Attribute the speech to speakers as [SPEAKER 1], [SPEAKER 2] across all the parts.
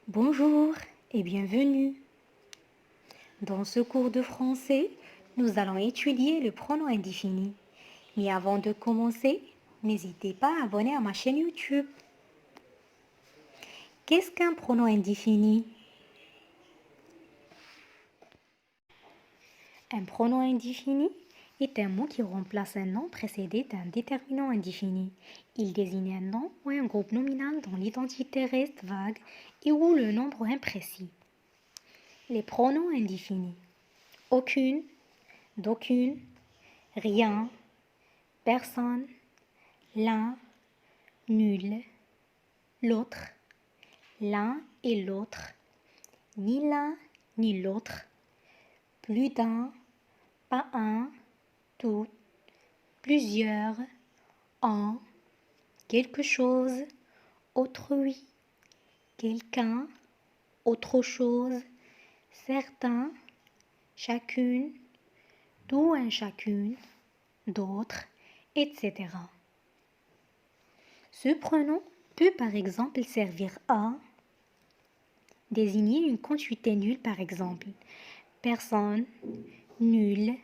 [SPEAKER 1] Bonjour et bienvenue. Dans ce cours de français, nous allons étudier le pronom indéfini. Mais avant de commencer, n'hésitez pas à abonner à ma chaîne YouTube. Qu'est-ce qu'un pronom indéfini? Un pronom indéfini est un mot qui remplace un nom précédé d'un déterminant indéfini. Il désigne un nom ou un groupe nominal dont l'identité reste vague et où le nombre est imprécis. Les pronoms indéfinis. Aucune, d'aucune, rien, personne, l'un, nul, l'autre, l'un et l'autre, ni l'un ni l'autre, plus d'un, pas un, tout, plusieurs, un, quelque chose, autrui, quelqu'un, autre chose, certains, chacune, tout un chacune, d'autres, etc. Ce pronom peut par exemple servir à désigner une quantité nulle par exemple. Personne, nul,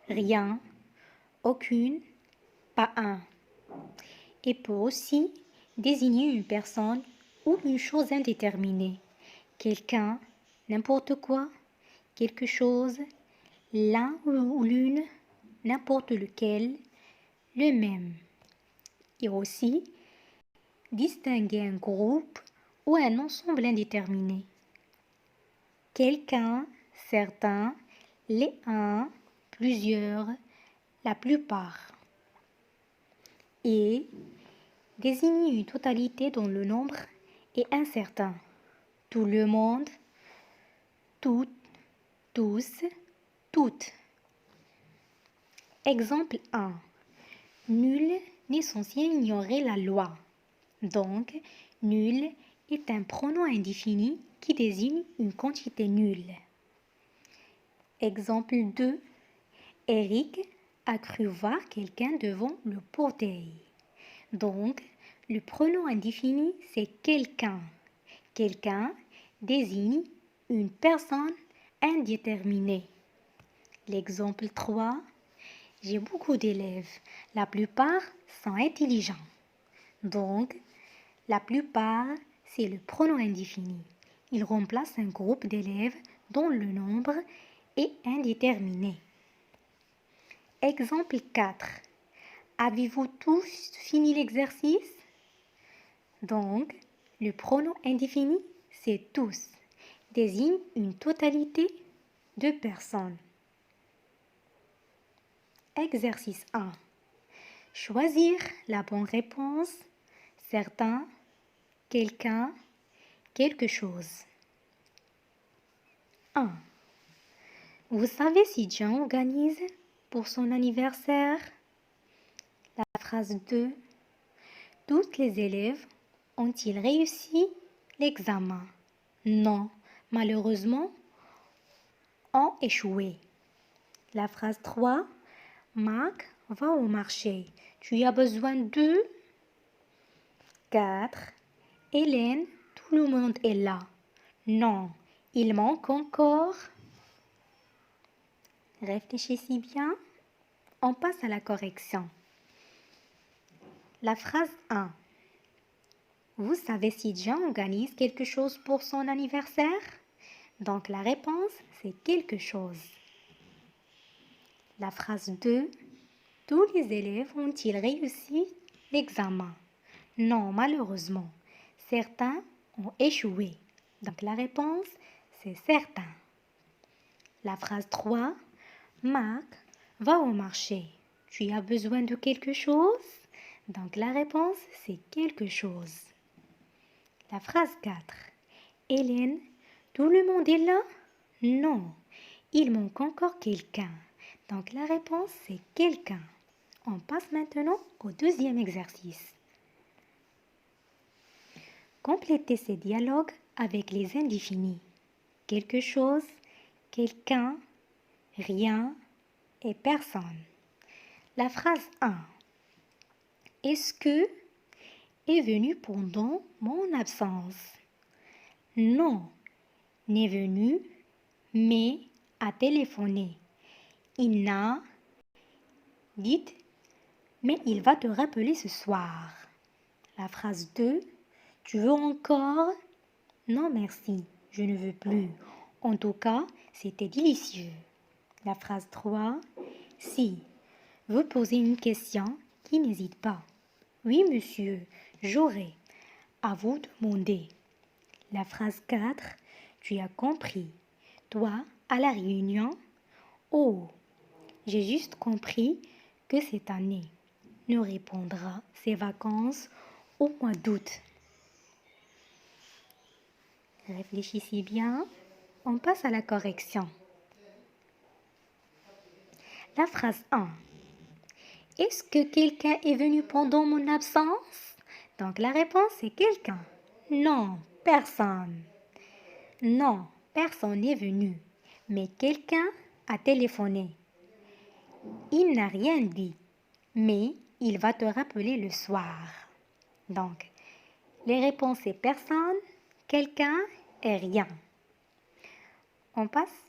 [SPEAKER 1] rien, aucune, pas un. Et peut aussi désigner une personne ou une chose indéterminée. Quelqu'un, n'importe quoi, quelque chose, l'un ou l'une, n'importe lequel, le même. Et aussi distinguer un groupe ou un ensemble indéterminé. Quelqu'un, certains, les uns, plusieurs, la plupart. Et désigner une totalité dont le nombre est incertain. Tout le monde, toutes, tous, toutes. Exemple 1. Nul n'est censé ignorer la loi. Donc, nul est un pronom indéfini qui désigne une quantité nulle. Exemple 2. Eric a cru voir quelqu'un devant le portail. Donc, le pronom indéfini, c'est quelqu'un. Quelqu'un désigne une personne indéterminée. L'exemple 3. J'ai beaucoup d'élèves. La plupart sont intelligents. Donc, la plupart, c'est le pronom indéfini. Il remplace un groupe d'élèves dont le nombre est indéterminé. Exemple 4. Avez-vous tous fini l'exercice? Donc, le pronom indéfini, c'est tous, désigne une totalité de personnes. Exercice 1. Choisir la bonne réponse. Certains, quelqu'un, quelque chose. 1. Vous savez si Jean organise pour son anniversaire? La phrase 2. Tous les élèves ont-ils réussi l'examen? Non, malheureusement, ont échoué. La phrase 3. Marc va au marché. Tu as besoin de 4. Hélène, tout le monde est là. Non, il manque encore. Réfléchissez bien. On passe à la correction. La phrase 1. Vous savez si Jean organise quelque chose pour son anniversaire? Donc la réponse, c'est quelque chose. La phrase 2. Tous les élèves ont-ils réussi l'examen? Non, malheureusement. Certains ont échoué. Donc la réponse, c'est certain. La phrase 3. Marc va au marché. Tu as besoin de quelque chose? Donc la réponse, c'est quelque chose. La phrase 4. Hélène, tout le monde est là? Non, il manque encore quelqu'un. Donc la réponse, c'est quelqu'un. On passe maintenant au deuxième exercice. Complétez ces dialogues avec les indéfinis. Quelque chose, quelqu'un, rien et personne. La phrase 1. Est-ce que est venu pendant mon absence? Non, n'est venu, mais a téléphoné. Il n'a, dites, mais il va te rappeler ce soir. La phrase 2, tu veux encore? Non, merci, je ne veux plus. En tout cas, c'était délicieux. La phrase 3, si vous posez une question, qui n'hésite pas. Oui, monsieur, j'aurai. À vous demander. La phrase 4, tu as compris. Toi, à la réunion? Oh, j'ai juste compris que cette année nous répondra ses vacances au mois d'août. Réfléchissez bien. On passe à la correction. La phrase 1. Est-ce que quelqu'un est venu pendant mon absence? Donc la réponse est quelqu'un. Non, personne. Non, personne n'est venu. Mais quelqu'un a téléphoné. Il n'a rien dit. Mais il va te rappeler le soir. Donc, les réponses c'est personne, quelqu'un et rien. On passe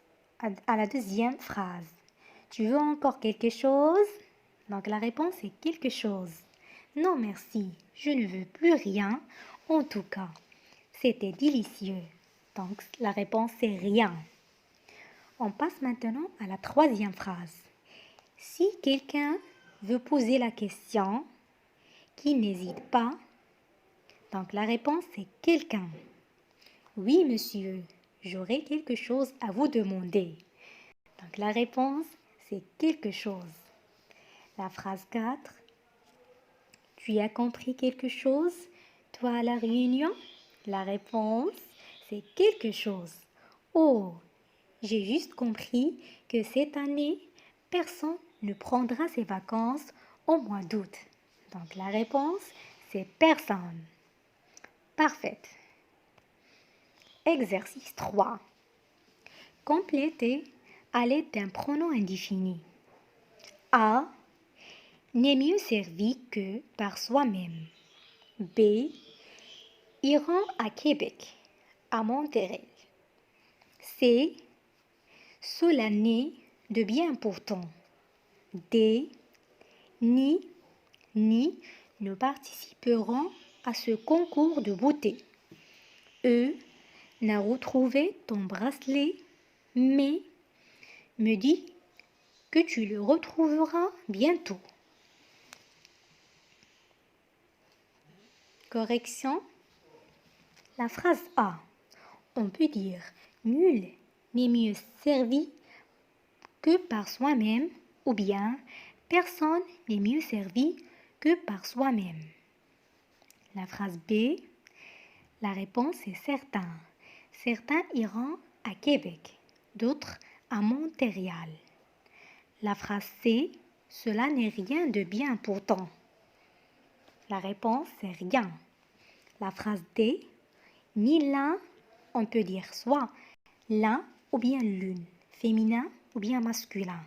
[SPEAKER 1] à la deuxième phrase. Tu veux encore quelque chose? Donc la réponse est quelque chose. Non merci, je ne veux plus rien. En tout cas, c'était délicieux. Donc la réponse est rien. On passe maintenant à la troisième phrase. Si quelqu'un veut poser la question, qui n'hésite pas. Donc la réponse est quelqu'un. Oui monsieur, j'aurais quelque chose à vous demander. Donc la réponse c'est quelque chose. La phrase 4. Tu as compris quelque chose, toi à la réunion? La réponse c'est quelque chose. Oh, j'ai juste compris que cette année, personne ne prendra ses vacances au mois d'août. Donc la réponse c'est personne. Parfait. Exercice 3. Complétez à l'aide d'un pronom indéfini. A n'est mieux servi que par soi-même. B iront à Québec, à Montréal. C cela n'est de bien important. D ni ne participeront à ce concours de beauté. E n'a retrouvé ton bracelet, mais me dit que tu le retrouveras bientôt. Correction. La phrase A. On peut dire nul n'est mieux servi que par soi-même ou bien personne n'est mieux servi que par soi-même. La phrase B. La réponse est certain. Certains iront à Québec, d'autres à Montréal. La phrase C. Cela n'est rien de bien pourtant. La réponse est rien. La phrase D. Ni l'un, on peut dire soit l'un ou bien l'une, féminin ou bien masculin.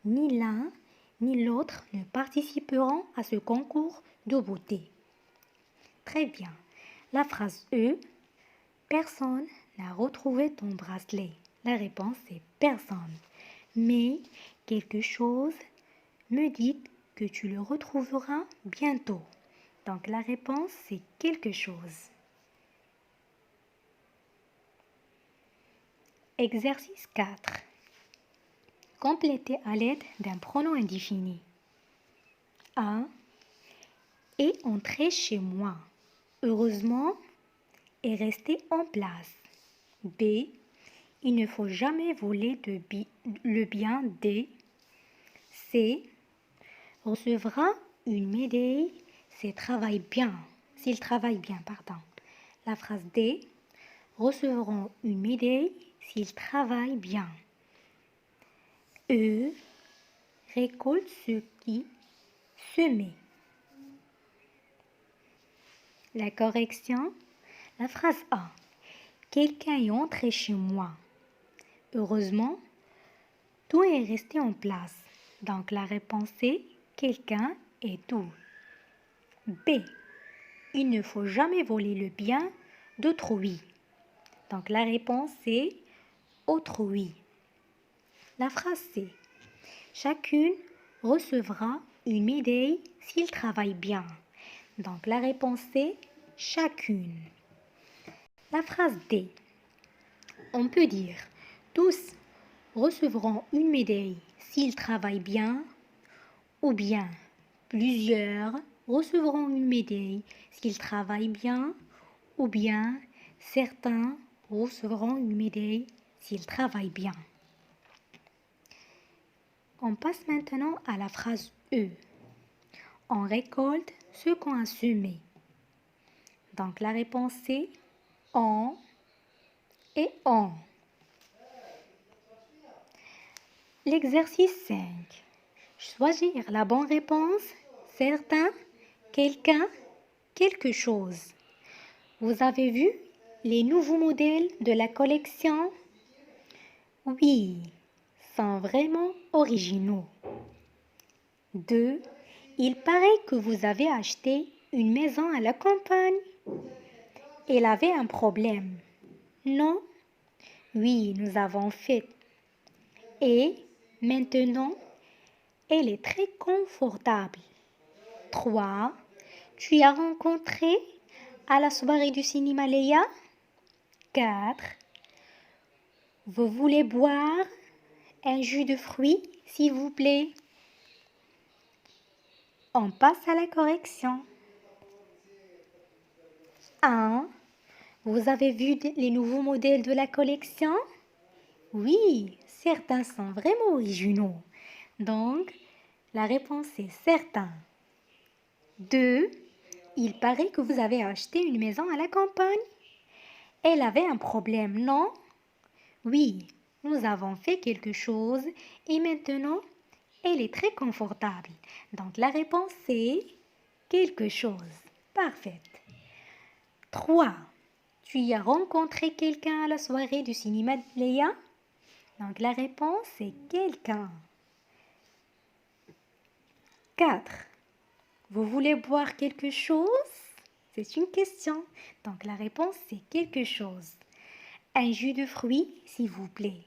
[SPEAKER 1] Ni l'un ni l'autre ne participeront à ce concours de beauté. Très bien. La phrase E. Personne n'a retrouvé ton bracelet. La réponse est personne. Mais quelque chose me dit que tu le retrouveras bientôt. Donc la réponse c'est quelque chose. Exercice 4. Complétez à l'aide d'un pronom indéfini. A est entré chez moi. Heureusement, est resté en place. B. Il ne faut jamais voler le bien des. C. Recevra une médaille s'il travaille bien. La phrase D. Recevront une médaille s'ils travaillent bien. E. Récolte ce qui semé. La correction. La phrase A. Quelqu'un est entré chez moi. Heureusement, tout est resté en place. Donc la réponse est quelqu'un et tout. B. Il ne faut jamais voler le bien d'autrui. Donc la réponse est autrui. La phrase C. Chacune recevra une médaille s'il travaille bien. Donc la réponse est chacune. La phrase D. On peut dire tous recevront une médaille s'ils travaillent bien ou bien plusieurs recevront une médaille s'ils travaillent bien ou bien certains recevront une médaille s'ils travaillent bien. On passe maintenant à la phrase E. On récolte ce qu'on a semé. Donc la réponse est on et on. L'exercice 5. Choisir la bonne réponse, certains, quelqu'un, quelque chose. Vous avez vu les nouveaux modèles de la collection? Oui, sont vraiment originaux. 2. Il paraît que vous avez acheté une maison à la campagne. Elle avait un problème. Non? Oui, nous avons fait. Et maintenant, elle est très confortable. 3. Tu as rencontré à la soirée du cinéma Léa? 4. Vous voulez boire un jus de fruits, s'il vous plaît? On passe à la correction. 1. Vous avez vu les nouveaux modèles de la collection? Oui, certains sont vraiment originaux. Donc, la réponse est certain. 2. Il paraît que vous avez acheté une maison à la campagne. Elle avait un problème, non? Oui, nous avons fait quelque chose et maintenant, elle est très confortable. Donc, la réponse est quelque chose. Parfait. 3. Tu y as rencontré quelqu'un à la soirée du cinéma de Léa? Donc, la réponse est quelqu'un. 4. Vous voulez boire quelque chose? C'est une question. Donc, la réponse, c'est quelque chose. Un jus de fruits, s'il vous plaît.